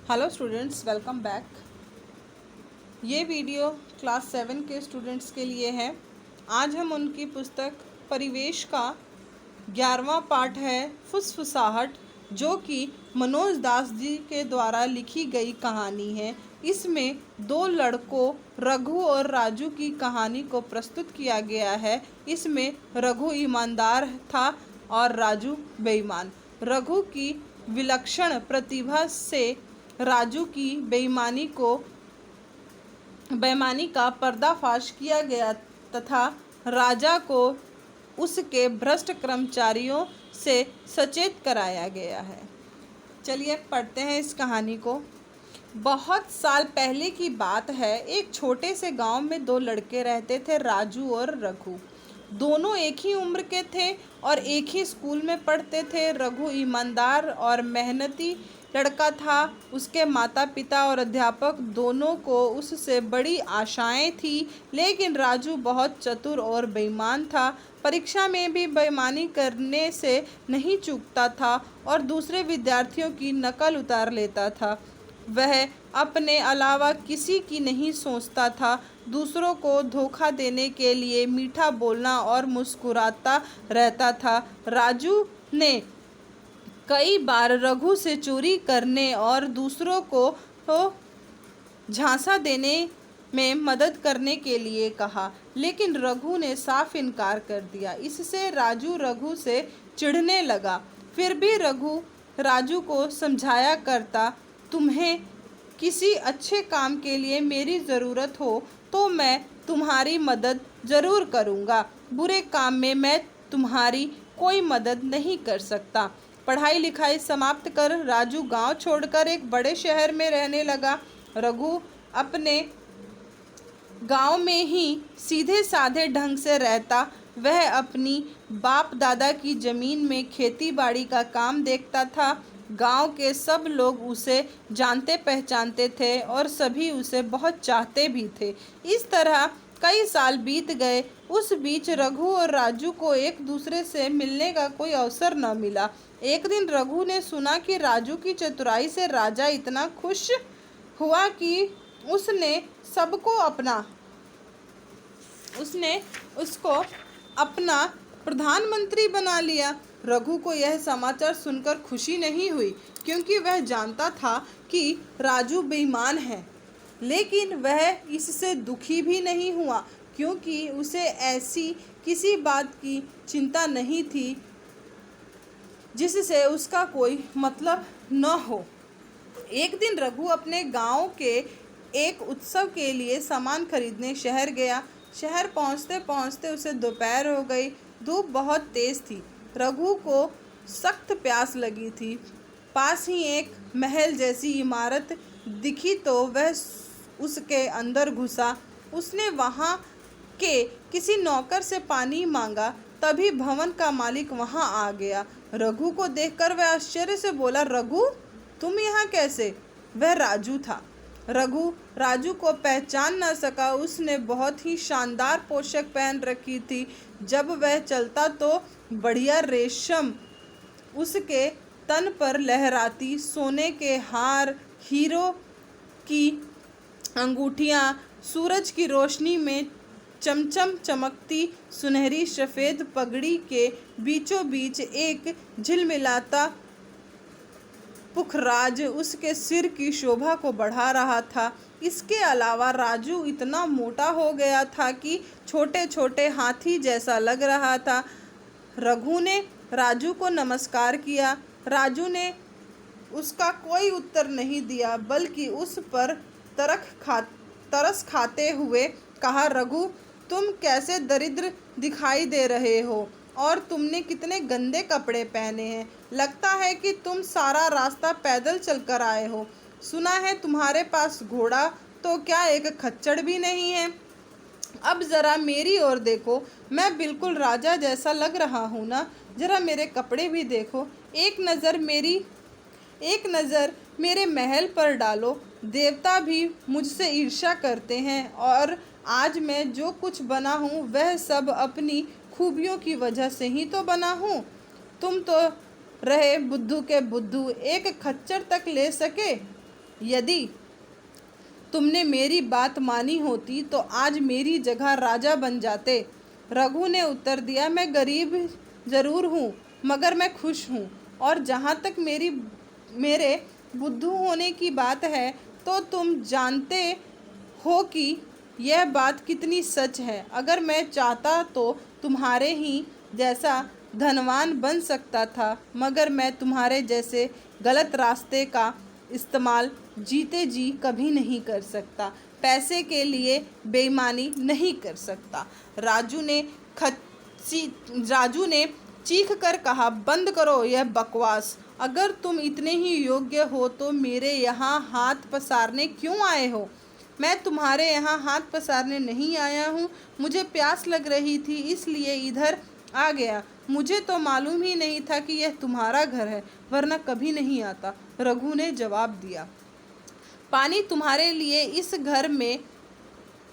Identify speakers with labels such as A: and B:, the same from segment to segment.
A: Hello students, welcome back. ये video class 7 के students के लिए है। आज हम उनकी पुस्तक परिवेश का 11वां पाठ है फुसफुसाहट, जो कि मनोज दास जी के द्वारा लिखी गई कहानी है। इसमें दो लड़कों रघु और राजू की कहानी को प्रस्तुत किया गया है। इसमें रघु ईमानदार था और राजू बेईमान। रघु की विलक्षण प्रतिभा से राजू की बेईमानी का पर्दाफाश किया गया तथा राजा को उसके भ्रष्ट कर्मचारियों से सचेत कराया गया है। चलिए पढ़ते हैं इस कहानी को। बहुत साल पहले की बात है। एक छोटे से गांव में दो लड़के रहते थे, राजू और रघु। दोनों एक ही उम्र के थे और एक ही स्कूल में पढ़ते थे। रघु ईमानदार और मेहनती लड़का था। उसके माता पिता और अध्यापक दोनों को उससे बड़ी आशाएं थी, लेकिन राजू बहुत चतुर और बेईमान था। परीक्षा में भी बेईमानी करने से नहीं चूकता था और दूसरे विद्यार्थियों की नकल उतार लेता था। वह अपने अलावा किसी की नहीं सोचता था। दूसरों को धोखा देने के लिए मीठा बोलना और मुस्कुराता रहता था। राजू ने कई बार रघु से चोरी करने और दूसरों को झांसा देने में मदद करने के लिए कहा, लेकिन रघु ने साफ इनकार कर दिया। इससे राजू रघु से चिढ़ने लगा। फिर भी रघु राजू को समझाया करता, तुम्हें किसी अच्छे काम के लिए मेरी ज़रूरत हो तो मैं तुम्हारी मदद ज़रूर करूँगा। बुरे काम में मैं तुम्हारी कोई मदद नहीं कर सकता। पढ़ाई लिखाई समाप्त कर राजू गांव छोड़कर एक बड़े शहर में रहने लगा। रघु अपने गांव में ही सीधे साधे ढंग से रहता। वह अपनी बाप दादा की ज़मीन में खेती बाड़ी का काम देखता था। गांव के सब लोग उसे जानते पहचानते थे और सभी उसे बहुत चाहते भी थे। इस तरह कई साल बीत गए। उस बीच रघु और राजू को एक दूसरे से मिलने का कोई अवसर न मिला। एक दिन रघु ने सुना कि राजू की चतुराई से राजा इतना खुश हुआ कि उसने उसको अपना प्रधानमंत्री बना लिया। रघु को यह समाचार सुनकर खुशी नहीं हुई, क्योंकि वह जानता था कि राजू बेईमान है। लेकिन वह इससे दुखी भी नहीं हुआ, क्योंकि उसे ऐसी किसी बात की चिंता नहीं थी जिससे उसका कोई मतलब न हो। एक दिन रघु अपने गांव के एक उत्सव के लिए सामान खरीदने शहर गया। शहर पहुंचते पहुंचते उसे दोपहर हो गई। धूप बहुत तेज थी। रघु को सख्त प्यास लगी थी। पास ही एक महल जैसी इमारत दिखी तो वह उसके अंदर घुसा। उसने वहां के किसी नौकर से पानी मांगा। तभी भवन का मालिक वहां आ गया। रघु को देखकर वह आश्चर्य से बोला, रघु, तुम यहाँ कैसे? वह राजू था। रघु राजू को पहचान न सका। उसने बहुत ही शानदार पोशाक पहन रखी थी। जब वह चलता तो बढ़िया रेशम उसके तन पर लहराती। सोने के हार, हीरो की अंगूठियाँ, सूरज की रोशनी में चमचम चमकती सुनहरी सफ़ेद पगड़ी के बीचों बीच एक झिलमिलाता पुखराज उसके सिर की शोभा को बढ़ा रहा था। इसके अलावा राजू इतना मोटा हो गया था कि छोटे छोटे हाथी जैसा लग रहा था। रघु ने राजू को नमस्कार किया। राजू ने उसका कोई उत्तर नहीं दिया, बल्कि उस पर तरस खाते हुए कहा, रघु, तुम कैसे दरिद्र दिखाई दे रहे हो और तुमने कितने गंदे कपड़े पहने हैं। लगता है कि तुम सारा रास्ता पैदल चलकर आए हो। सुना है तुम्हारे पास घोड़ा तो क्या एक खच्चर भी नहीं है। अब ज़रा मेरी ओर देखो, मैं बिल्कुल राजा जैसा लग रहा हूँ ना। ज़रा मेरे कपड़े भी देखो। एक नज़र मेरे महल पर डालो। देवता भी मुझसे ईर्ष्या करते हैं और आज मैं जो कुछ बना हूँ वह सब अपनी खूबियों की वजह से ही तो बना हूँ। तुम तो रहे बुद्धू के बुद्धू, एक खच्चर तक ले सके। यदि तुमने मेरी बात मानी होती तो आज मेरी जगह राजा बन जाते। रघु ने उत्तर दिया, मैं गरीब जरूर हूँ मगर मैं खुश हूँ, और जहाँ तक मेरे बुद्धू होने की बात है तो तुम जानते हो कि यह बात कितनी सच है। अगर मैं चाहता तो तुम्हारे ही जैसा धनवान बन सकता था, मगर मैं तुम्हारे जैसे गलत रास्ते का इस्तेमाल जीते जी कभी नहीं कर सकता, पैसे के लिए बेईमानी नहीं कर सकता। राजू ने चीख कर कहा, बंद करो यह बकवास। अगर तुम इतने ही योग्य हो तो मेरे यहाँ हाथ पसारने क्यों आए हो? मैं तुम्हारे यहाँ हाथ पसारने नहीं आया हूँ, मुझे प्यास लग रही थी इसलिए इधर आ गया। मुझे तो मालूम ही नहीं था कि यह तुम्हारा घर है, वरना कभी नहीं आता। रघु ने जवाब दिया, पानी तुम्हारे लिए इस घर में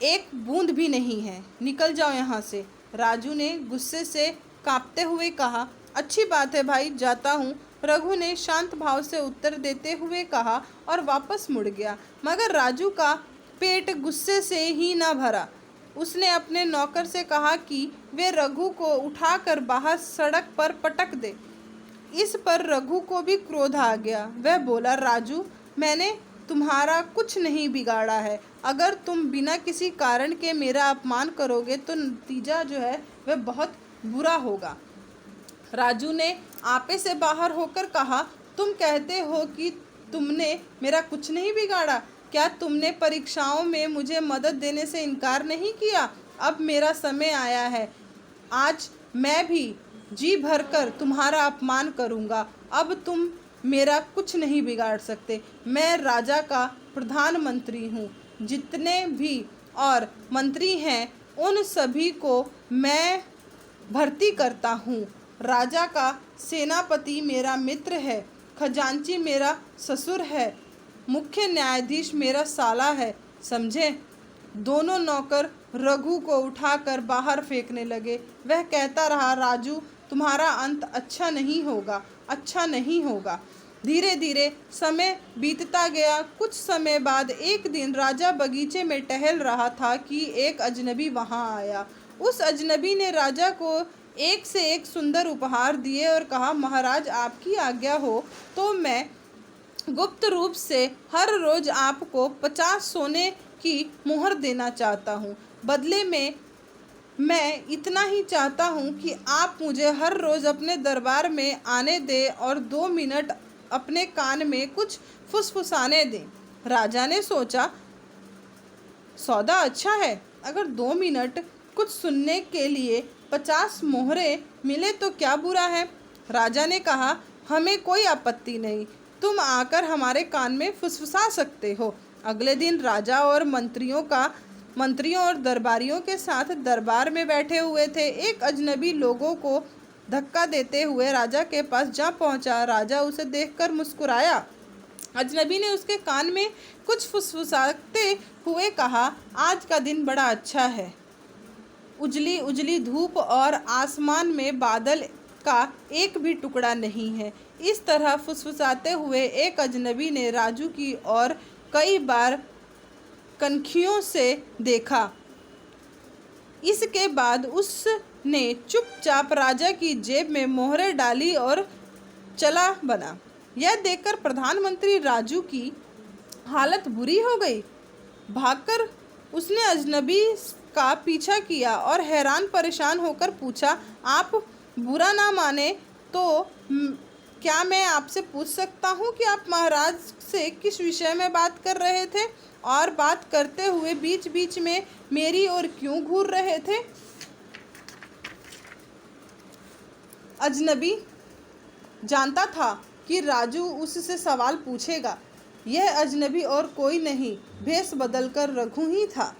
A: एक बूंद भी नहीं है, निकल जाओ यहाँ से। राजू ने गुस्से से कांपते हुए कहा, अच्छी बात है भाई, जाता हूँ। रघु ने शांत भाव से उत्तर देते हुए कहा और वापस मुड़ गया। मगर राजू का पेट गुस्से से ही न भरा। उसने अपने नौकर से कहा कि वे रघु को उठाकर बाहर सड़क पर पटक दे। इस पर रघु को भी क्रोध आ गया। वह बोला, राजू, मैंने तुम्हारा कुछ नहीं बिगाड़ा है। अगर तुम बिना किसी कारण के मेरा अपमान करोगे तो नतीजा जो है वह बहुत बुरा होगा। राजू ने आपे से बाहर होकर कहा, तुम कहते हो कि तुमने मेरा कुछ नहीं बिगाड़ा? क्या तुमने परीक्षाओं में मुझे मदद देने से इनकार नहीं किया? अब मेरा समय आया है, आज मैं भी जी भरकर तुम्हारा अपमान करूंगा। अब तुम मेरा कुछ नहीं बिगाड़ सकते। मैं राजा का प्रधानमंत्री हूँ। जितने भी और मंत्री हैं उन सभी को मैं भर्ती करता हूँ। राजा का सेनापति मेरा मित्र है, खजांची मेरा ससुर है, मुख्य न्यायाधीश मेरा साला है, समझे? दोनों नौकर रघु को उठाकर बाहर फेंकने लगे। वह कहता रहा, राजू, तुम्हारा अंत अच्छा नहीं होगा, अच्छा नहीं होगा। धीरे धीरे समय बीतता गया। कुछ समय बाद एक दिन राजा बगीचे में टहल रहा था कि एक अजनबी वहां आया। उस अजनबी ने राजा को एक से एक सुंदर उपहार दिए और कहा, महाराज, आपकी आज्ञा हो तो मैं गुप्त रूप से हर रोज आपको 50 सोने की मुहर देना चाहता हूँ। बदले में मैं इतना ही चाहता हूँ कि आप मुझे हर रोज़ अपने दरबार में आने दें और 2 मिनट अपने कान में कुछ फुसफुसाने दें। राजा ने सोचा, सौदा अच्छा है, अगर 2 मिनट कुछ सुनने के लिए 50 मोहरे मिले तो क्या बुरा है। राजा ने कहा, हमें कोई आपत्ति नहीं, तुम आकर हमारे कान में फुसफुसा सकते हो। अगले दिन राजा और मंत्रियों और दरबारियों के साथ दरबार में बैठे हुए थे। एक अजनबी लोगों को धक्का देते हुए राजा के पास जा पहुंचा। राजा उसे देखकर मुस्कुराया। अजनबी ने उसके कान में कुछ फुसफुसाते हुए कहा, आज का दिन बड़ा अच्छा है, उजली उजली धूप और आसमान में बादल का एक भी टुकड़ा नहीं है। इस तरह फुसफुसाते हुए एक अजनबी ने राजू की ओर कई बार कनखियों से देखा। इसके बाद उसने चुपचाप राजा की जेब में मोहरे डाली और चला बना। यह देखकर प्रधानमंत्री राजू की हालत बुरी हो गई। भागकर उसने अजनबी का पीछा किया और हैरान परेशान होकर पूछा, आप बुरा ना माने तो क्या मैं आपसे पूछ सकता हूँ कि आप महाराज से किस विषय में बात कर रहे थे और बात करते हुए बीच बीच में मेरी ओर क्यों घूर रहे थे? अजनबी जानता था कि राजू उससे सवाल पूछेगा। यह अजनबी और कोई नहीं, भेष बदलकर रघु ही था।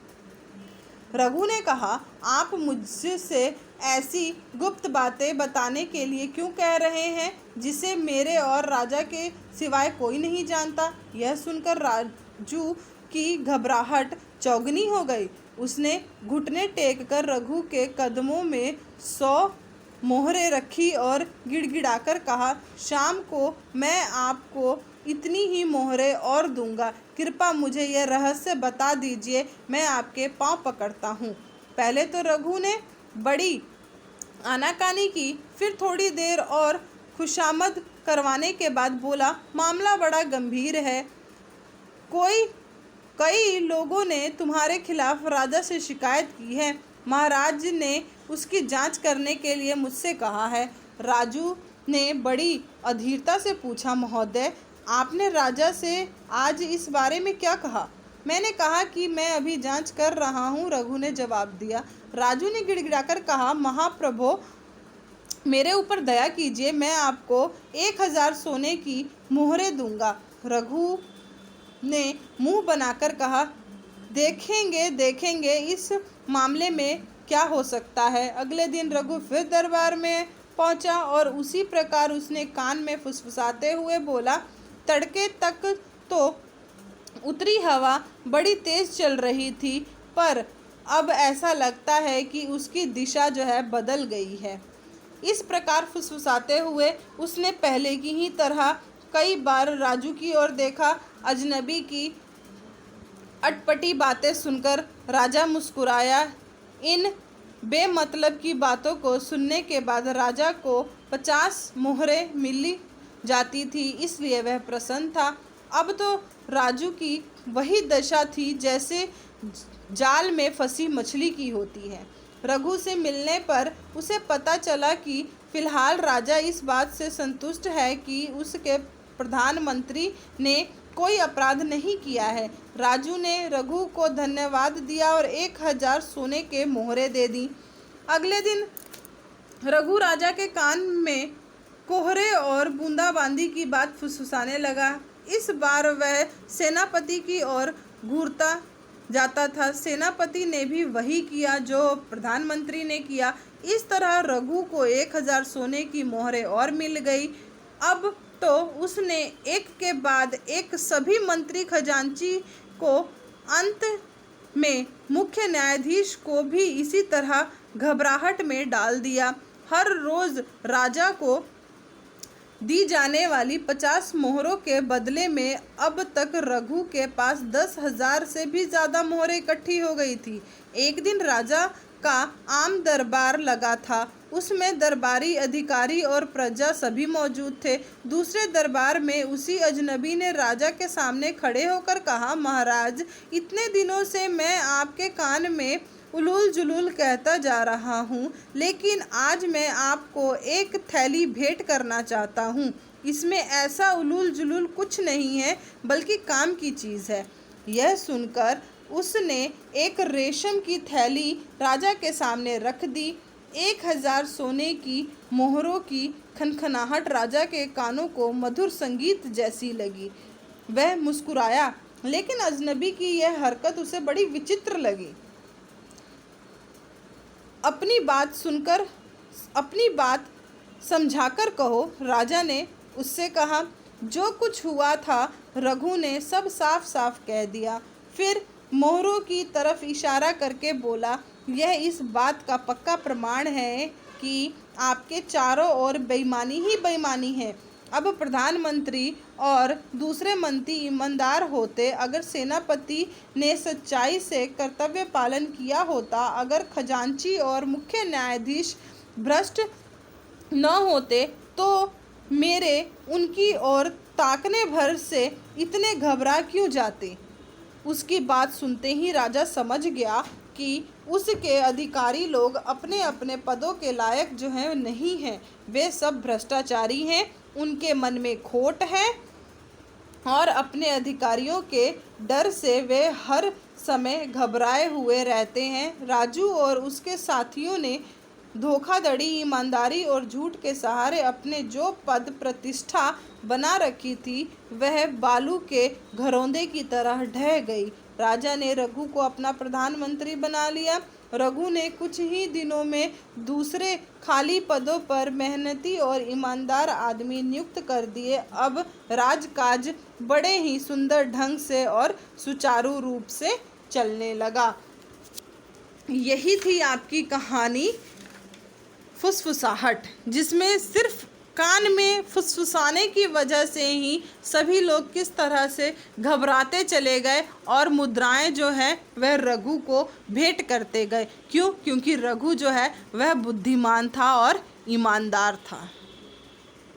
A: रघु ने कहा, आप मुझसे ऐसी गुप्त बातें बताने के लिए क्यों कह रहे हैं जिसे मेरे और राजा के सिवाय कोई नहीं जानता? यह सुनकर राजू की घबराहट चौगुनी हो गई। उसने घुटने टेक कर रघु के कदमों में 100 मोहरें रखी और गिड़गिड़ाकर कहा, शाम को मैं आपको इतनी ही मोहरें और दूंगा। कृपा मुझे यह रहस्य बता दीजिए, मैं आपके पांव पकड़ता हूँ। पहले तो रघु ने बड़ी आनाकानी की, फिर थोड़ी देर और खुशामद करवाने के बाद बोला, मामला बड़ा गंभीर है। कई लोगों ने तुम्हारे खिलाफ राजा से शिकायत की है। महाराज ने उसकी जांच करने के लिए मुझसे कहा है। राजू ने बड़ी अधीरता से पूछा, महोदय, आपने राजा से आज इस बारे में क्या कहा? मैंने कहा कि मैं अभी जांच कर रहा हूँ, रघु ने जवाब दिया। राजू ने गिड़गिड़ाकर कहा, महाप्रभु, मेरे ऊपर दया कीजिए, मैं आपको 1000 सोने की मोहरें दूंगा। रघु ने मुंह बनाकर कहा, देखेंगे इस मामले में क्या हो सकता है। अगले दिन रघु फिर दरबार में पहुंचा और उसी प्रकार उसने कान में फुसफुसाते हुए बोला, तड़के तक तो उतरी हवा बड़ी तेज चल रही थी, पर अब ऐसा लगता है कि उसकी दिशा जो है बदल गई है। इस प्रकार फुसफुसाते हुए उसने पहले की ही तरह कई बार राजू की ओर देखा। अजनबी की अटपटी बातें सुनकर राजा मुस्कुराया। इन बेमतलब की बातों को सुनने के बाद राजा को 50 मोहरें मिली जाती थी, इसलिए वह प्रसन्न था। अब तो राजू की वही दशा थी जैसे जाल में फंसी मछली की होती है। रघु से मिलने पर उसे पता चला कि फिलहाल राजा इस बात से संतुष्ट है कि उसके प्रधानमंत्री ने कोई अपराध नहीं किया है। राजू ने रघु को धन्यवाद दिया और 1000 सोने के मोहरें दे दी। अगले दिन रघु राजा के कान में कोहरे और बूंदाबांदी की बात फुसफुसाने लगा। इस बार वह सेनापति की ओर घूरता जाता था। सेनापति ने भी वही किया जो प्रधानमंत्री ने किया। इस तरह रघु को 1000 सोने की मोहरें और मिल गई। अब तो उसने एक के बाद एक सभी मंत्री खजांची को, अंत में मुख्य न्यायाधीश को भी इसी तरह घबराहट में डाल दिया। हर रोज राजा को दी जाने वाली 50 मोहरों के बदले में अब तक रघु के पास 10,000 से भी ज़्यादा मोहरें इकट्ठी हो गई थी। एक दिन राजा का आम दरबार लगा था। उसमें दरबारी अधिकारी और प्रजा सभी मौजूद थे। दूसरे दरबार में उसी अजनबी ने राजा के सामने खड़े होकर कहा, महाराज, इतने दिनों से मैं आपके कान में उलूल जुलूल कहता जा रहा हूँ, लेकिन आज मैं आपको एक थैली भेंट करना चाहता हूँ। इसमें ऐसा उलूल जुलूल कुछ नहीं है, बल्कि काम की चीज़ है। यह सुनकर उसने एक रेशम की थैली राजा के सामने रख दी। 1000 सोने की मोहरों की खनखनाहट राजा के कानों को मधुर संगीत जैसी लगी। वह मुस्कुराया, लेकिन अजनबी की यह हरकत उसे बड़ी विचित्र लगी। अपनी बात समझाकर कहो, राजा ने उससे कहा। जो कुछ हुआ था रघु ने सब साफ साफ कह दिया। फिर मोहरों की तरफ इशारा करके बोला, यह इस बात का पक्का प्रमाण है कि आपके चारों ओर बेईमानी ही बेईमानी है। अब प्रधानमंत्री और दूसरे मंत्री ईमानदार होते, अगर सेनापति ने सच्चाई से कर्तव्य पालन किया होता, अगर खजांची और मुख्य न्यायाधीश भ्रष्ट न होते, तो मेरे उनकी ओर ताकने भर से इतने घबरा क्यों जाते। उसकी बात सुनते ही राजा समझ गया कि उसके अधिकारी लोग अपने अपने पदों के लायक जो हैं नहीं हैं, वे सब भ्रष्टाचारी हैं। उनके मन में खोट है और अपने अधिकारियों के डर से वे हर समय घबराए हुए रहते हैं। राजू और उसके साथियों ने धोखाधड़ी, ईमानदारी और झूठ के सहारे अपने जो पद प्रतिष्ठा बना रखी थी, वह बालू के घरौंदे की तरह ढह गई। राजा ने रघु को अपना प्रधानमंत्री बना लिया। रघु ने कुछ ही दिनों में दूसरे खाली पदों पर मेहनती और ईमानदार आदमी नियुक्त कर दिए। अब राजकाज बड़े ही सुंदर ढंग से और सुचारू रूप से चलने लगा। यही थी आपकी कहानी फुसफुसाहट, जिसमें सिर्फ कान में फुसफुसाने की वजह से ही सभी लोग किस तरह से घबराते चले गए और मुद्राएं जो है वह रघु को भेंट करते गए। क्यों? क्योंकि रघु जो है वह बुद्धिमान था और ईमानदार था।